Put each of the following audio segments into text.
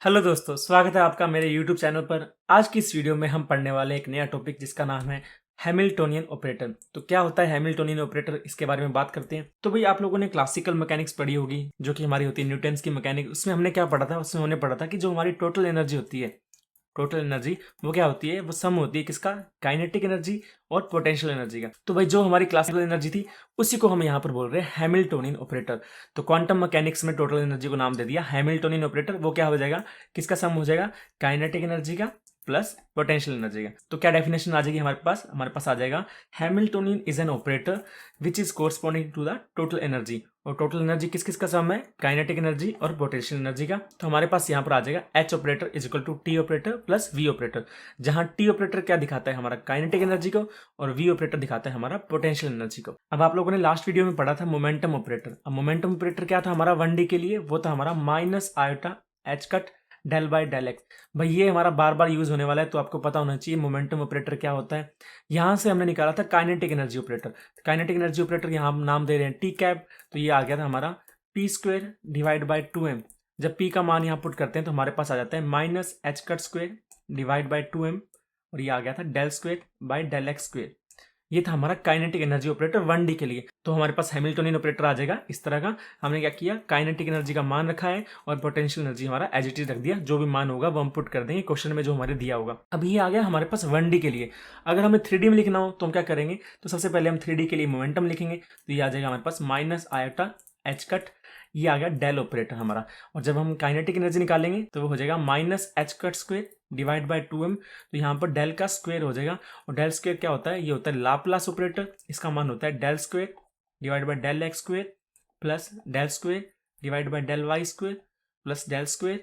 Hello दोस्तों, स्वागत है आपका मेरे YouTube चैनल पर। आज की इस वीडियो में हम पढ़ने वाले एक नया टॉपिक जिसका नाम है हैमिल्टोनियन ऑपरेटर। तो क्या होता है हैमिल्टोनियन ऑपरेटर, इसके बारे में बात करते हैं। तो भाई आप लोगों ने क्लासिकल मैकेनिक्स पढ़ी होगी, जो कि हमारी होती है न्यूटन्स की मैकेनिक्स। उसमें हमने क्या पढ़ा था, उसमें हमने पढ़ा था कि जो हमारी टोटल एनर्जी होती है, टोटल एनर्जी वो क्या होती है, वो सम होती है किसका, काइनेटिक एनर्जी और पोटेंशियल एनर्जी का। तो भाई जो हमारी क्लासिकल एनर्जी थी उसी को हम यहाँ पर बोल रहे हैं हैमिल्टोनियन ऑपरेटर। तो क्वांटम मैकेनिक्स में टोटल एनर्जी को नाम दे दिया हैमिल्टोनियन ऑपरेटर। वो क्या हो जाएगा, किसका सम हो जाएगा, काइनेटिक एनर्जी का प्लस पोटेंशियल एनर्जी का। तो क्या डेफिनेशन आ जाएगी हमारे पास आ जाएगा Hamiltonian is an operator which is corresponding to the total energy. और टोटल एनर्जी किस किस का सम है, काइनेटिक एनर्जी और पोटेंशियल एनर्जी का। तो हमारे पास यहाँ पर आ जाएगा H operator is equal to T operator plus V operator, जहां टी ऑपरेटर क्या दिखाता है, हमारा काइनेटिक एनर्जी को, और वी ऑपरेटर दिखाता है हमारा पोटेंशियल एनर्जी को। अब आप लोगों ने लास्ट वीडियो में पढ़ा था मोमेंटम ऑपरेटर। अब मोमेंटम ऑपरेटर क्या था हमारा 1D के लिए, वो था हमारा minus iota h cut del by del x. भाई ये हमारा बार बार यूज होने वाला है, तो आपको पता होना चाहिए मोमेंटम ऑपरेटर क्या होता है। यहां से हमने निकाला था kinetic energy operator. Kinetic energy operator यहाँ हम नाम दे रहे हैं टी कैप। तो ये आ गया था हमारा P square divide by 2m। जब p का मान यहाँ पुट करते हैं तो हमारे पास आ जाता है minus h cut square divide by 2m, और ये आ गया था del square by del x square. ये था हमारा काइनेटिक एनर्जी ऑपरेटर 1D के लिए। तो हमारे पास हैमिल्टोनियन ऑपरेटर आ जाएगा इस तरह का। हमने क्या किया, काइनेटिक एनर्जी का मान रखा है और पोटेंशियल एनर्जी हमारा एज इट इज रख दिया। जो भी मान होगा वो हम पुट कर देंगे क्वेश्चन में जो हमारे दिया होगा। अब ये आ गया हमारे पास 1D के लिए। अगर हमें 3D में लिखना हो तो हम क्या करेंगे, तो सबसे पहले हम 3D के लिए मोमेंटम लिखेंगे। तो ये आ जाएगा हमारे पास माइनस आयोटा एच कट, ये आ गया डेल ऑपरेटर हमारा। और जब हम काइनेटिक एनर्जी निकालेंगे तो वो हो जाएगा minus h cut square divide by 2m। तो यहाँ पर डेल का स्क्वायर हो जाएगा, और डेल स्क्वायर क्या होता है, ये होता है लाप्लास ऑपरेटर। इसका मान होता है del square divide by del x square plus del square divide by del y square plus del square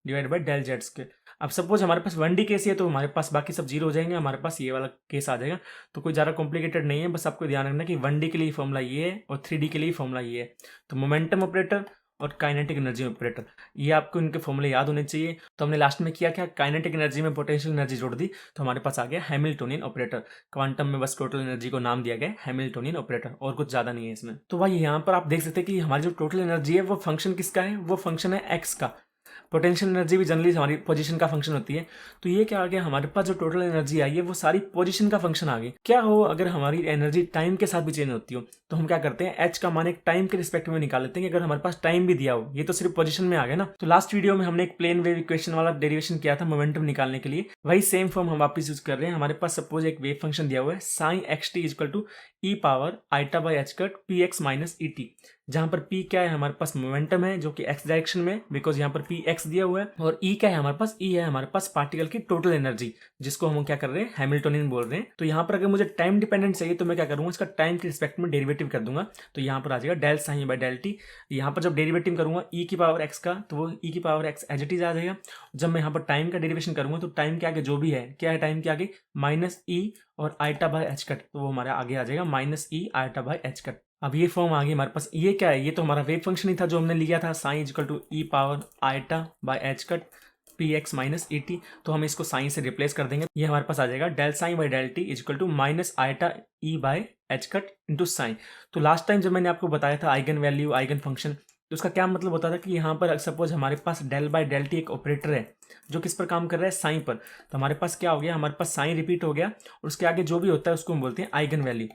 divide by del z square. अब सपोज हमारे पास 1D केस है तो हमारे पास बाकी सब जीरो हो जाएंगे, हमारे पास ये वाला केस आ जाएगा। तो कोई ज़्यादा कॉम्प्लिकेटेड नहीं है, बस आपको ध्यान रखना कि 1D के लिए फॉर्मूला ये है और 3D के लिए फॉर्मूला ये है। तो मोमेंटम ऑपरेटर और काइनेटिक एनर्जी ऑपरेटर, ये आपको इनके फॉर्मूले याद होने चाहिए। तो हमने लास्ट में किया क्या, काइनेटिक एनर्जी में पोटेंशियल एनर्जी जोड़ दी, तो हमारे पास आ गया हैमिल्टोनियन ऑपरेटर। क्वांटम में बस टोटल एनर्जी को नाम दिया गया हैमिल्टोनियन ऑपरेटर, और कुछ ज़्यादा नहीं है इसमें। तो भाई यहाँ पर आप देख सकते हैं कि हमारी जो टोटल एनर्जी है वो फंक्शन किसका है, वो फंक्शन है एक्स का। पोटेंशियल एनर्जी भी जनरली हमारी पोजीशन का फंक्शन होती है। तो ये क्या आ गया, हमारे पास जो टोटल एनर्जी आई है वो सारी पोजीशन का फंक्शन आ गई। क्या हो अगर हमारी एनर्जी टाइम के साथ भी चेंज होती हो, तो हम क्या करते हैं, एच का मान एक टाइम के रिस्पेक्ट में निकाल लेते हैं कि अगर हमारे पास टाइम भी दिया हो। ये तो सिर्फ पोजीशन में आ गया ना। तो लास्ट वीडियो में हमने एक प्लेन वेव इक्वेशन वाला डेरिवेशन किया था मोमेंटम निकालने के लिए, वही सेम फॉर्म हम वापस यूज कर रहे हैं। हमारे पास सपोज एक वेव फंक्शन दिया हुआ है psi x t equal to e power iota by h cut p x minus e t, जहां पर p क्या है, हमारे पास मोमेंटम है जो कि x डायरेक्शन में, बिकॉज यहाँ पर p x दिया हुआ है, और e क्या है हमारे पास, e है हमारे पास पार्टिकल की टोटल एनर्जी, जिसको हम क्या कर रहे हैं, हैमिल्टोनियन बोल रहे हैं। तो यहाँ पर अगर मुझे टाइम डिपेंडेंट चाहिए तो मैं क्या करूंगा, इसका टाइम के रिस्पेक्ट में डेरिवेटिव कर दूंगा। तो यहाँ पर आ जाएगा del psi by del t. यहाँ पर जब डेरिवेटिव करूंगा e की पावर x का, तो वो e की power x as it is आ जाएगा। जब मैं यहाँ पर टाइम का डेरिवेशन करूंगा तो टाइम के आगे जो भी है, क्या है टाइम के आगे, माइनस e और आइटा बाई एच कट, तो वो हमारे आगे आ जाएगा minus e iota by h cut. अब ये फॉर्म आ गई हमारे पास। ये क्या है, ये तो हमारा वेव फंक्शन ही था जो हमने लिया था, psi equal to e power iota by h cut p x minus e t. तो हम इसको साइन से रिप्लेस कर देंगे। ये हमारे पास आ जाएगा del psi by del t equal to minus iota e by h cut into psi. तो लास्ट टाइम जब मैंने आपको बताया था आइगन वैल्यू आइगन फंक्शन, तो उसका क्या मतलब होता था कि यहाँ पर सपोज हमारे पास डेल बाई डेल टी एक ऑपरेटर है जो किस पर काम कर रहा है, साइन पर। तो हमारे पास क्या हो गया, हमारे पास साइन रिपीट हो गया और उसके आगे जो भी होता है उसको हम बोलते हैं आइगन वैल्यू।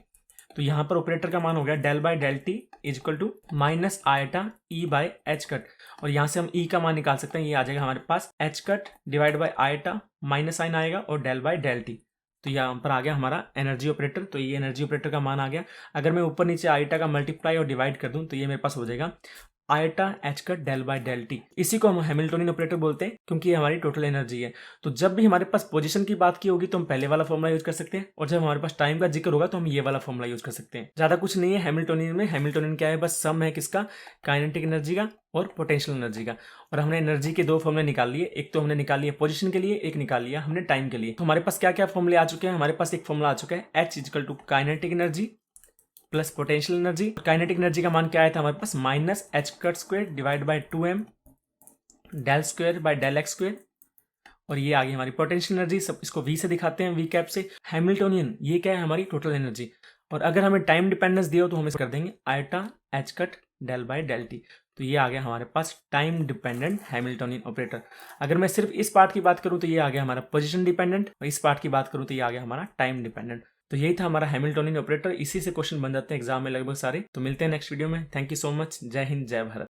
तो यहाँ पर ऑपरेटर का मान हो गया del by del t is equal to minus iota e by h cut, और यहाँ से हम ई का मान निकाल सकते हैं। ये आ जाएगा हमारे पास h cut divide by iota, minus sign आएगा और डेल बाई डेल टी। तो यहाँ पर आ गया हमारा एनर्जी ऑपरेटर। तो ये एनर्जी ऑपरेटर का मान आ गया। अगर मैं ऊपर नीचे आयटा का मल्टीप्लाई और डिवाइड कर दूं तो ये मेरे पास हो जाएगा iota h cut del by del t. इसी को हम हैमिल्टोनियन ऑपरेटर बोलते हैं क्योंकि ये हमारी टोटल एनर्जी है। तो जब भी हमारे पास पोजीशन की बात की होगी तो हम पहले वाला फॉर्मूला यूज कर सकते हैं, और जब हमारे पास टाइम का जिक्र होगा तो हम ये वाला फॉर्मूला यूज कर सकते हैं। ज्यादा कुछ नहीं है हैमिल्टोनियन में। हैमिल्टोनियन क्या है, बस सम है किसका, काइनेटिक एनर्जी का और पोटेंशियल एनर्जी का। और हमने एनर्जी के दो फॉर्मूले निकाल लिए, एक तो हमने निकाल लिया पोजीशन के लिए, एक निकाल लिया हमने टाइम के लिए। तो हमारे पास क्या क्या फॉर्मूले आ चुके हैं, हमारे पास एक फॉर्मूला आ चुका है h equal to kinetic energy plus potential energy. Kinetic energy का मान क्या आया था हमारे पास, minus h cut square divide by 2m del square by del x square. और ये आ गई हमारी पोटेंशियल एनर्जी, सब इसको v से दिखाते हैं, v कैप से। हैमिल्टोनियन ये क्या है, हमारी टोटल एनर्जी। और अगर हमें टाइम डिपेंडेंस दिया हो तो हम इसे कर देंगे iota h cut del by del t. तो ये आ गया हमारे पास टाइम डिपेंडेंट हैमिल्टोनियन ऑपरेटर। अगर मैं सिर्फ इस पार्ट की बात करूँ तो ये आ गया हमारा पोजीशन डिपेंडेंट, और इस पार्ट की बात करूँ तो ये आ गया हमारा टाइम डिपेंडेंट। तो यही था हमारा हैमिल्टोनियन ऑपरेटर। इसी से क्वेश्चन बन जाते हैं एग्जाम में लगभग सारे। तो मिलते हैं नेक्स्ट वीडियो में। Thank you so much. जय हिंद, जय भारत।